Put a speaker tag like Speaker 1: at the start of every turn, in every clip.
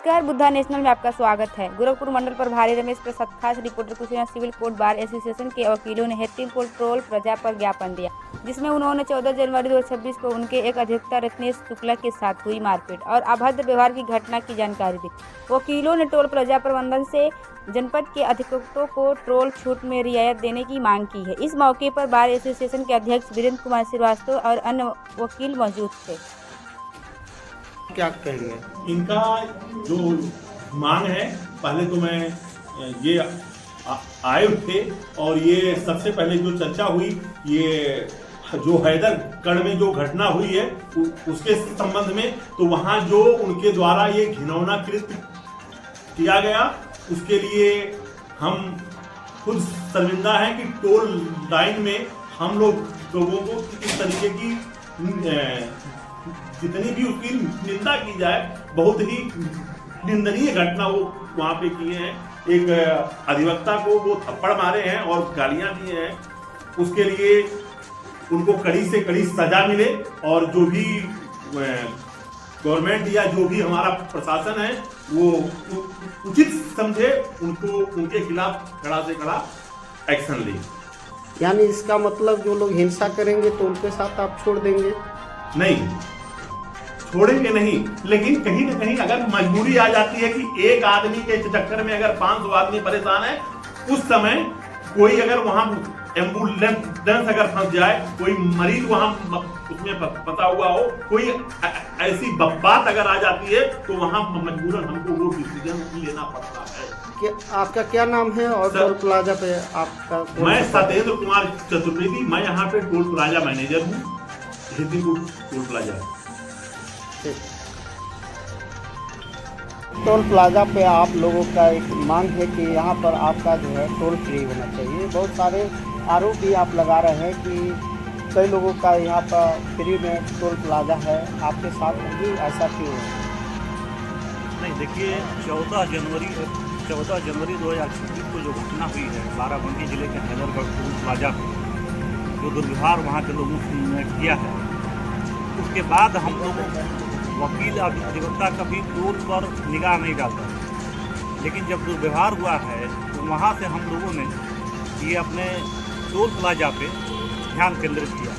Speaker 1: नमस्कार, बुद्धा नेशनल में आपका स्वागत है। गोरखपुर मंडल प्रभारी रमेश प्रसाद खास reporter Kushinagar civil court bar association के वकीलों ने हेतिमपुर टोल प्लाजा पर ज्ञापन दिया, जिसमें उन्होंने 14 जनवरी 2026 को उनके एक अधिवक्ता रत्नेश शुक्ला के साथ हुई मारपीट और अभद्र व्यवहार की घटना की जानकारी दी। वकीलों ने टोल प्लाजा प्रबंधन से जनपद के अधिवक्तों को टोल छूट में रियायत देने की मांग की है। इस मौके पर बार एसोसिएशन के अध्यक्ष वीरेंद्र कुमार श्रीवास्तव और अन्य वकील मौजूद थे।
Speaker 2: क्या कहेंगे?
Speaker 3: इनका जो मांग है, पहले तो मैं ये आए थे और ये सबसे पहले जो चर्चा हुई, ये जो हैदरगढ़ में जो घटना हुई है उसके संबंध में, तो वहाँ जो उनके द्वारा ये घिनौना कृत्य किया गया, उसके लिए हम खुद शर्मिंदा हैं कि टोल लाइन में हम लोगों को इस तरीके की जितनी भी उसकी निंदा की जाए, बहुत ही निंदनीय घटना वो वहाँ पे किए हैं। एक अधिवक्ता को वो थप्पड़ मारे हैं और गालियां दी हैं, उसके लिए उनको कड़ी से कड़ी सजा मिले और जो भी गवर्नमेंट या जो भी हमारा प्रशासन है वो उचित समझे, उनको उनके खिलाफ कड़ा से कड़ा एक्शन ले।
Speaker 2: यानी इसका मतलब जो लोग हिंसा करेंगे तो उनके साथ आप छोड़ देंगे?
Speaker 3: नहीं, छोड़ेंगे नहीं, लेकिन कहीं ना कहीं अगर मजबूरी आ जाती है कि एक आदमी के चक्कर में अगर 500 आदमी परेशान है, उस समय कोई अगर वहां एम्बुलेंस अगर फंस जाए, कोई मरीज वहां उसमें फंसा हुआ हो, कोई ऐसी बात अगर आ जाती है, तो वहां मजबूरन हमको वो डिसीजन लेना पड़ता है।
Speaker 2: आपका क्या नाम है और टोल प्लाजा पे आपका?
Speaker 3: मैं सत्येंद्र कुमार चतुर्वेदी, मैं यहाँ पे टोल प्लाजा मैनेजर हूँ, Hetimpur toll plaza.
Speaker 2: Toll plaza पे आप लोगों का एक मांग है कि यहाँ पर आपका जो है टोल फ्री होना चाहिए। बहुत सारे आरोप भी आप लगा रहे हैं कि कई लोगों का यहाँ पर फ्री में टोल प्लाजा है, आपके साथ भी ऐसा क्यों है?
Speaker 4: नहीं, देखिए 14 जनवरी 2026 को जो घटना हुई है बाराबंकी जिले के हैदरगढ़ टोल प्लाजा पे, जो दुर्व्यवहार वहाँ के लोगों ने किया है, उसके बाद हम लोगों वकील अधिवक्ता कभी टोल पर निगाह नहीं डालता, लेकिन जब दुर्व्यवहार हुआ है तो वहाँ से हम लोगों ने ये अपने टोल प्लाजा पे ध्यान केंद्रित किया।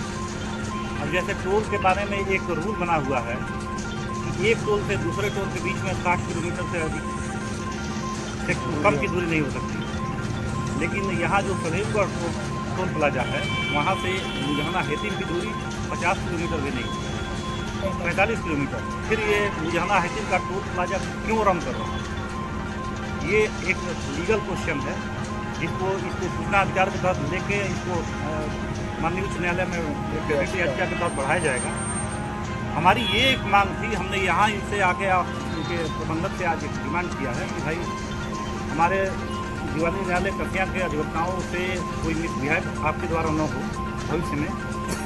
Speaker 4: अब जैसे टोल के बारे में एक रूल बना हुआ है कि एक टोल से दूसरे टोल के बीच में 60 किलोमीटर से अधिक से कम की दूरी नहीं हो सकती, लेकिन यहाँ जो सलेमगढ़ टोल प्लाजा है, वहाँ से लुधियाना हेतिम की दूरी 50 किलोमीटर भी नहीं, 45 किलोमीटर। फिर ये लुधियाना हेतिम का टोल प्लाजा क्यों रन कर रहा है? ये एक लीगल क्वेश्चन है, इसको सूचना अधिकार के तहत लेके इसको माननीय उच्च न्यायालय में एक याचिका के तहत बढ़ाया जाएगा। हमारी ये एक मांग थी, हमने यहाँ इनसे आके उनके प्रबंधक से आज एक डिमांड किया है कि भाई हमारे दीवानी न्यायालय कसिया के अधिवक्ताओं से कोई मिसबिहेव आपके द्वारा न हो भविष्य में,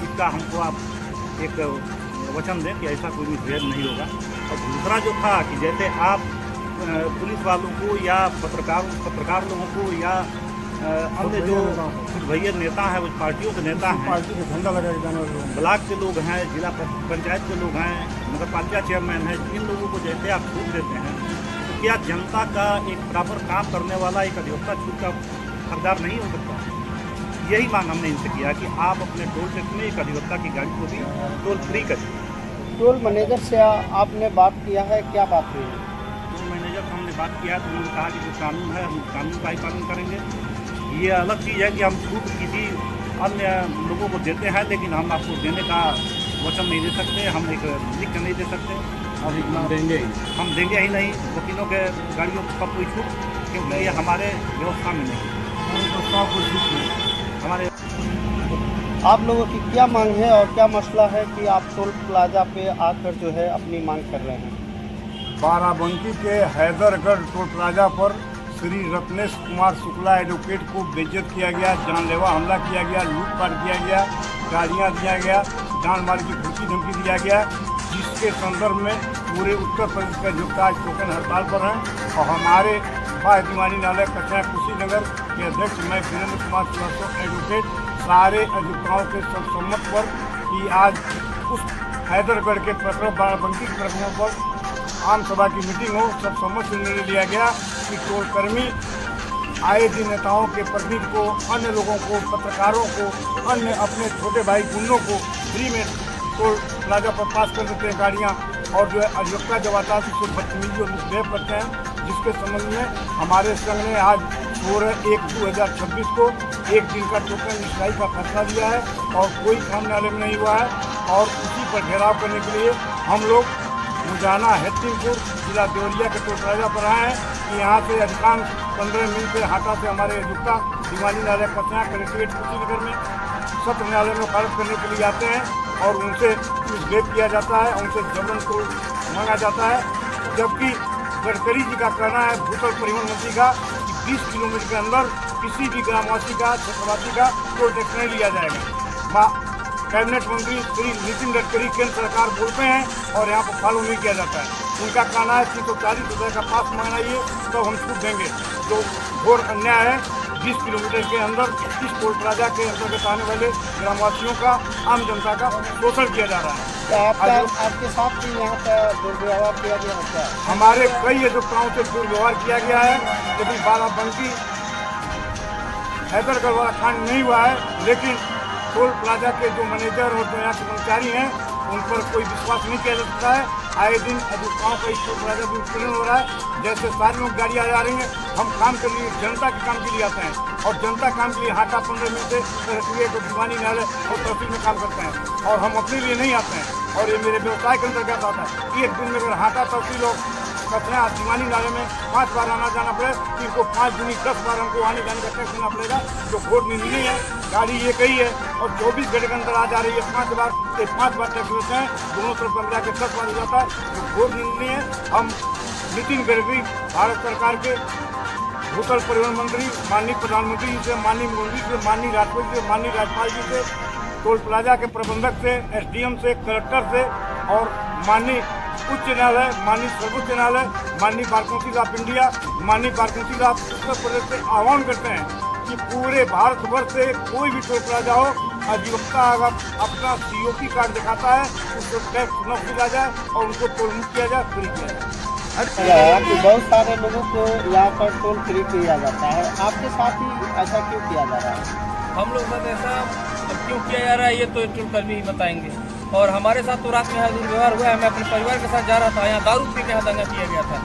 Speaker 4: इसका हमको आप एक वचन दें कि ऐसा कोई मिसबिहेव नहीं होगा। और दूसरा जो था कि जैसे आप पुलिस वालों को या पत्रकार लोगों को या अन्य जो कुछ भैया नेता हैं, वो पार्टियों के नेता हैं, पार्टी के झंडा लगाए, ब्लॉक के लोग हैं, जिला पंचायत के लोग हैं, नगर पालिका चेयरमैन हैं, इन लोगों को जैसे आप छूट देते हैं, तो क्या जनता का एक बराबर काम करने वाला एक अधिवक्ता छूट का हकदार नहीं हो सकता? यही मांग हमने इनसे किया कि आप अपने टोल टैक्स में एक अधिवक्ता की गाड़ी को भी टोल फ्री करें।
Speaker 2: टोल मैनेजर से आपने बात किया है, क्या बात हुई?
Speaker 4: टोल मैनेजर से हमने बात किया तो उन्होंने कहा कि जो कानून है हम कानून का ही पालन करेंगे। ये अलग चीज़ है कि हम छूट किसी अन्य लोगों को देते हैं, लेकिन हम आपको देने का वचन नहीं दे सकते, हम एक लिख कर नहीं दे सकते और हम देंगे ही नहीं वकीलों के गाड़ियों पर कोई छूट, क्योंकि ये हमारे व्यवस्था में नहीं है। हमारे
Speaker 2: आप लोगों की क्या मांग है और क्या मसला है कि आप टोल प्लाजा पे आकर जो है अपनी मांग कर रहे हैं?
Speaker 5: बाराबंकी के हैदरगढ़ टोल प्लाजा पर श्री रत्नेश कुमार शुक्ला एडवोकेट को बेइज्जत किया गया, जानलेवा हमला किया गया, लूटपाट किया गया, गालियाँ दिया गया, जान माल की धमकी धमकी दिया गया, जिसके संदर्भ में पूरे उत्तर प्रदेश का जो आज टोकन हड़ताल पर हैं। और हमारे दीवानी न्यायालय कचरा कुशीनगर के अध्यक्ष मैं वीरेंद्र कुमार श्रीवास्तव एडवोकेट सारे अधिवक्ताओं के सर्वसम्मत पर कि आज उस हैदरगढ़ के प्रकरण बाराबंकी के प्रकरणों पर आम सभा की मीटिंग हो, सब सम्मत से निर्णय लिया गया कि टोल कर्मी आए दिन नेताओं के प्रतिनिधि को, अन्य लोगों को, पत्रकारों को, अन्य अपने छोटे भाई गुंडों को फ्री में टोल प्लाजा पर पास कर देते हैं गाड़ियाँ, और जो है अधिवक्ता जब आता है तो उसको बदतमीजी और मिसबिहेव करते हैं, जिसके संबंध में हमारे संघ ने आज 16/1/2026 को एक दिन का टोकन निष्ठाई का फैसला लिया है और कोई काम न्यायालय में नहीं हुआ है। और उसी पर घेराव करने के लिए हम लोग मुजाना हेतिमपुर जिला देवरिया के टोल प्लाजा पर आए हैं कि यहाँ से अधिकांश 15 मिनट से हाटा से हमारे अधिवक्ता दिवाली न्यायालय कचरा कलेक्ट्रेट कुशीनगर में सत्र न्यायालय में वकालत करने के लिए आते हैं और उनसे मिसबिहेव किया जाता है, उनसे जबरन टोल मांगा जाता है। जबकि गडकरी जी का कहना है, भूतल परिवहन मंत्री का, कि 20 किलोमीटर के अंदर किसी भी ग्रामवासी का, क्षेत्रवासी का टोल टैक्स नहीं लिया जाएगा। कैबिनेट मंत्री श्री नितिन गडकरी केंद्र सरकार बोलते हैं और यहाँ पर फॉलो नहीं किया जाता है। उनका कहना है 340 रुपये का पास मंगाइए तो हम छूट देंगे, जो घोर अन्याय है। 20 किलोमीटर के अंदर इस टोल प्लाजा के अंतर्गत आने वाले ग्रामवासियों का, आम जनता का शोषण किया जा रहा है।
Speaker 2: आपके साथ भी यहाँ पर दुर्व्यवहार किया गया है?
Speaker 5: हमारे कई अधिवक्ताओं से दुर्व्यवहार किया गया है। यदि बाराबंकी हैदरगढ़ वाला कांड नहीं हुआ है, लेकिन टोल प्लाजा के जो मैनेजर और जो यहाँ के कर्मचारी हैं उन पर कोई विश्वास नहीं किया जा सकता है। आए दिन अधिवक्ताओं का इस टोल प्लाजा भी उत्पीड़न हो रहा है। जैसे सारी लोग गाड़ी आ जा रही हैं, हम काम के लिए, जनता के काम के लिए आते हैं और जनता काम के लिए हाटा 15 मिनट से कलेक्ट्रेट और दीवानी न्यायालय और तहसील में काम करते हैं और हम अपने लिए नहीं आते हैं। और ये मेरे व्यवसाय के अंतर्गत आता है। एक दिन में अगर हाटा तहसील और कचरा दीवानी नाले में 5 बार आना जाना पड़े, तो इनको 5 दूनी 10 बार हमको आने जाने का टैक्स देना पड़ेगा, जो घोर निंदनीय है। गाड़ी एक ही है और 24 घंटे के अंदर आ जा रही है, 5 बार टैक्स लेते हैं, दोनों तरफ बन जाकर 10 बार हो जाता है, जो घोर निंदनीय है। हम नितिन गडकरी, भारत सरकार के भूतल परिवहन मंत्री, माननीय प्रधानमंत्री जी से, माननीय मुख्यमंत्री से, माननीय राष्ट्रपति से, माननीय राज्यपाल जी से, टोल प्लाजा के प्रबंधक से, SDM से, कलेक्टर से और माननीय उच्च न्यायालय, माननीय सर्वोच्च न्यायालय, माननीय बार काउंसिल ऑफ इंडिया, माननीय bar council of Uttar Pradesh से आह्वान करते हैं कि पूरे भारतवर्ष से कोई भी टोल प्लाजा हो, अधिवक्ता अगर अपना COP कार्ड दिखाता है उसको टैक्स न दिया जाए और उनको टोल मुक्त किया जाए, फ्री किया जाए।
Speaker 2: कि बहुत सारे लोगों को यहाँ पर टोल फ्री किया जाता है, आपके साथ ही ऐसा क्यों किया जा रहा है?
Speaker 6: हम लोग साथ ऐसा अब क्यों किया जा रहा है ये तो टोल कर्मी ही बताएंगे। और हमारे साथ तो रात में यहाँ दुर्व्यवहार हुआ है। मैं अपने परिवार के साथ जा रहा था, यहाँ दारू पी के यहाँ दंगा किया गया था।